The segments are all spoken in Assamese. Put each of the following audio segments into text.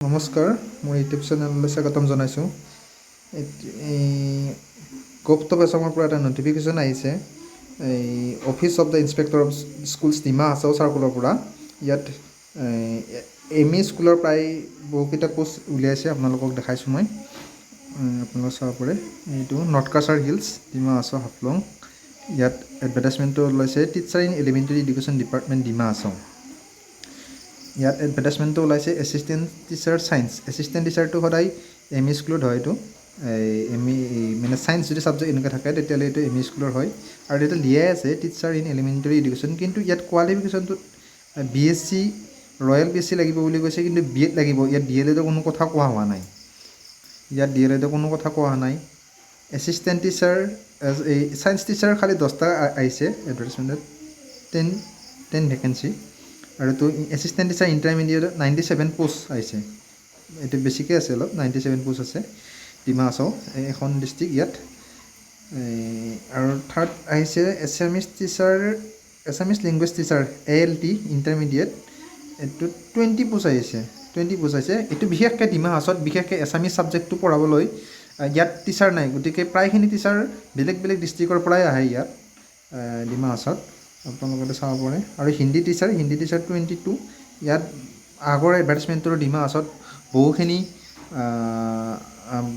নমস্কাৰ মোৰ ইউটিউব চেনেললৈ স্বাগতম জনাইছোঁ গভটপ এছামৰ পৰা এটা নটিফিকেশ্যন আহিছে এই office of the inspector of schools Dima Hasao চাৰ্কুলৰ পৰা ইয়াত এম ই স্কুলৰ প্ৰায় বহুকেইটা পোষ্ট উলিয়াইছে আপোনালোকক দেখাইছোঁ মই আপোনালোকে চাব পাৰে এইটো নৰ্থ কাছাৰ হিলছ ডিমা হাছাও হাফলং ইয়াত এডভাৰটাইজমেণ্টটো ওলাইছে teacher in elementary education department Dima Hasao ইয়াত এডভাৰটাইজমেণ্টটো ওলাইছে এছিষ্টেণ্ট টিচাৰ ছায়েন্স এছিষ্টেণ্ট টিচাৰটো সদায় এম ই স্কুলত হয় এইটো এম ই মানে ছায়েন্স যদি ছাবজেক্ট এনেকৈ থাকে তেতিয়াহ'লে এইটো এম ই স্কুলৰ হয় আৰু এইটো দিয়াই আছে টিচাৰ ইন এলিমেণ্টাৰী এডুকেশ্যন কিন্তু ইয়াত কোৱালিফিকেশ্যনটোত বি এছ চি ৰয়েল বি এছ চি লাগিব বুলি কৈছে কিন্তু বি এড লাগিব ইয়াত ডি এল এডৰ কোনো কথা কোৱা হোৱা নাই ইয়াত ডি এল এডৰ কোনো কথা কোৱা হোৱা নাই এছিষ্টেণ্ট টিচাৰ এই ছায়েন্স টিচাৰ খালি 10টা আহিছে এডভাৰটাইজমেণ্টত 10 ভেকেঞ্চি আৰু তো এছিষ্টেণ্ট টিচাৰ ইণ্টাৰমিডিয়েটত 97 পোষ্ট আহিছে এইটো বেছিকৈ আছে অলপ 97 পোষ্ট আছে ডিমা হাছাও এখন ডিষ্ট্ৰিক্ট ইয়াত আৰু থাৰ্ড আহিছে এছামিছ লেংগুৱেজ টিচাৰ ALT ইণ্টাৰমিডিয়েট এইটো 20 পোষ্ট আহিছে এইটো বিশেষকৈ ডিমা হাছাওত বিশেষকৈ এছামিছ ছাবজেক্টটো পঢ়াবলৈ ইয়াত টিচাৰ নাই গতিকে প্ৰায়খিনি টিচাৰ বেলেগ ডিষ্ট্ৰিক্টৰ পৰাই আহে ইয়াত ডিমা হাছাওত আপোনালোকে চাব পাৰে আৰু হিন্দী টিচাৰ 22 ইয়াত আগৰ এডভাৰটাইজমেণ্টৰ ডিমা হাছাওত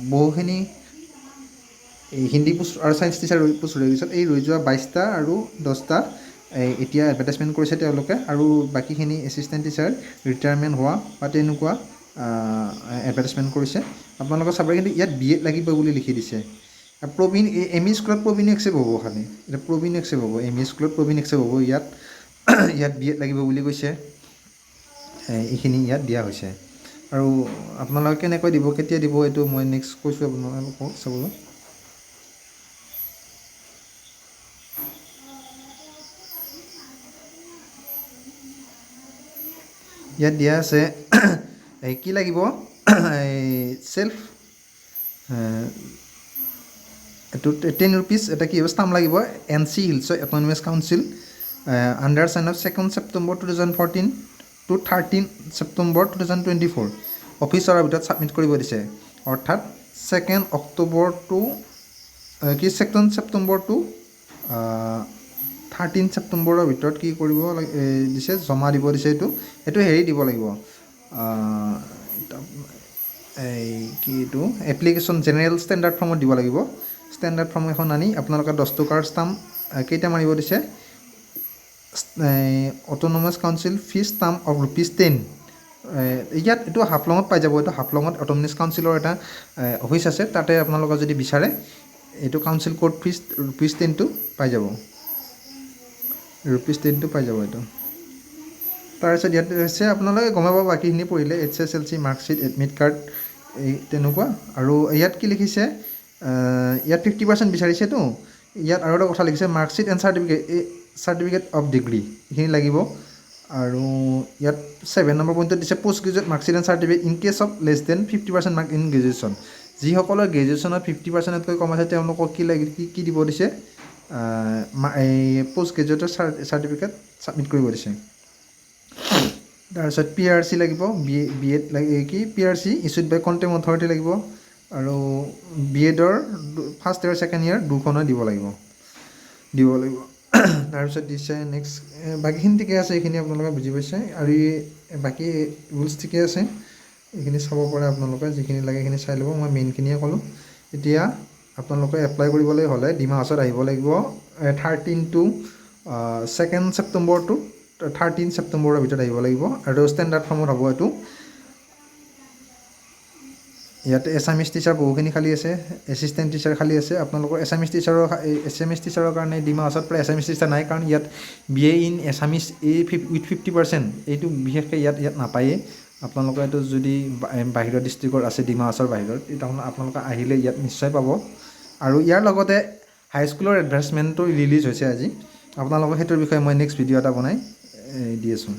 বহুখিনি এই হিন্দী পোষ্ট আৰু ছায়েন্স টিচাৰ পোষ্ট ৰৈ গৈছে এই ৰৈ যোৱা 22টা আৰু 10টা এতিয়া এডভাৰটাইজমেণ্ট কৰিছে তেওঁলোকে আৰু বাকীখিনি এছিষ্টেণ্ট টিচাৰ ৰিটায়াৰমেণ্ট হোৱা বা তেনেকুৱা এডভাৰটাইজমেণ্ট কৰিছে আপোনালোকে চাব কিন্তু ইয়াত বি এড লাগিব বুলি লিখি দিছে প্ৰবীণ এম ই স্কুলত প্ৰবীণ এক্সেপ হ'ব খালি এতিয়া প্ৰবীণ এক্সেপ হ'ব এম ই স্কুলত প্ৰবীণ এক্সেপ হ'ব ইয়াত বি এড লাগিব বুলি কৈছে এইখিনি ইয়াত দিয়া হৈছে আৰু আপোনালোকে কেনেকৈ দিব কেতিয়া দিব এইটো মই নেক্সট কৈছোঁ আপোনালোকক চাবলৈ ইয়াত দিয়া আছে কি লাগিব চেল্ফ এইটো 10 rupees এটা কি ষ্টাম্প লাগিব NC hills autonomous council under sign off 2nd September 2014 to 13 September 2024 অফিচৰ ভিতৰত ছাবমিট কৰিব দিছে অৰ্থাৎ 2nd October to 2nd September to 13 September ভিতৰত কি কৰিব দিছে জমা দিব দিছে এইটো হেৰি দিব লাগিব এই কি এইটো এপ্লিকেশ্যন জেনেৰেল ষ্টেণ্ডাৰ্ড ফৰ্মত দিব লাগিব ষ্টেণ্ডাৰ্ড ফৰ্ম এখন আনি আপোনালোকে 10 টকাৰ ষ্টাম্প কেইটা মাৰিব দিছে autonomous council fees stamp of ₹10 ইয়াত এইটো হাফলঙত পাই যাব এইটো হাফলঙত অট'নমাছ কাউন্সিলৰ এটা অফিচ আছে তাতে আপোনালোকে যদি বিচাৰে এইটো কাউন্সিল কোড ফিজ ₹10টো পাই যাব ₹10টো পাই যাব এইটো তাৰপিছত ইয়াত হৈছে আপোনালোকে গমে পাব বাকীখিনি পঢ়িলে HSLC মাৰ্কশ্বিট এডমিট কাৰ্ড এই তেনেকুৱা আৰু ইয়াত কি লিখিছে ইয়াত 50% বিচাৰিছেতো ইয়াত আৰু এটা কথা লিখিছে marksheet and certificate of degree এইখিনি লাগিব আৰু ইয়াত 7 নম্বৰ পইণ্টত দিছে post graduate marksheet and certificate in case of less than 50% mark in graduation যিসকলৰ গ্ৰেজুৱেশ্যনত 50%তকৈ কম আছে তেওঁলোকক কি দিব দিছে এই পোষ্ট গ্ৰেজুৱেটৰ চাৰ্টিফিকেট ছাবমিট কৰিব দিছে তাৰপিছত PRC লাগিব বি এড কি PRC ইছ্যুড বাই কণ্টেম্প অথৰিটি লাগিব আৰু বি এডৰ ফাৰ্ষ্ট ইয়েৰ ছেকেণ্ড ইয়েৰ দুখনে দিব লাগিব তাৰপিছত দিছে নেক্সট বাকীখিনি ঠিকে আছে এইখিনি আপোনালোকে বুজি পাইছে আৰু বাকী ৰুলছ ঠিকে আছে এইখিনি চাব পাৰে আপোনালোকে যিখিনি লাগে সেইখিনি চাই ল'ব মই মেইনখিনিয়ে ক'লোঁ এতিয়া আপোনালোকে এপ্লাই কৰিবলৈ হ'লে ডিমা হাছাওত আহিব লাগিব 13 to 2nd September to 13 September ভিতৰত আহিব লাগিব আৰু ষ্টেণ্ডাৰ্ড ফৰ্মত হ'ব এইটো ইয়াতে এছামিছ টিচাৰ বহুখিনি খালী আছে এছিষ্টেণ্ট টিচাৰ খালী আছে আপোনালোকৰ এছামিছ টিচাৰৰ কাৰণে ডিমা হাছাওত প্ৰায় এছামিছ টিচাৰ নাই কাৰণ ইয়াত BA ইন এছামিছ উইথ 50% এইটো বিশেষকৈ ইয়াত নাপায়েই আপোনালোকে এইটো যদি বাহিৰৰ ডিষ্ট্ৰিক্টৰ আছে ডিমা হাছাওৰ বাহিৰত তেতিয়াহ'লে আপোনালোকে আহিলে ইয়াত নিশ্চয় পাব আৰু ইয়াৰ লগতে হাইস্কুলৰ এডভাৰটাইজমেণ্টটো ৰিলিজ হৈছে আজি আপোনালোকক সেইটোৰ বিষয়ে মই নেক্সট ভিডিঅ' এটা বনাই দি আছোঁ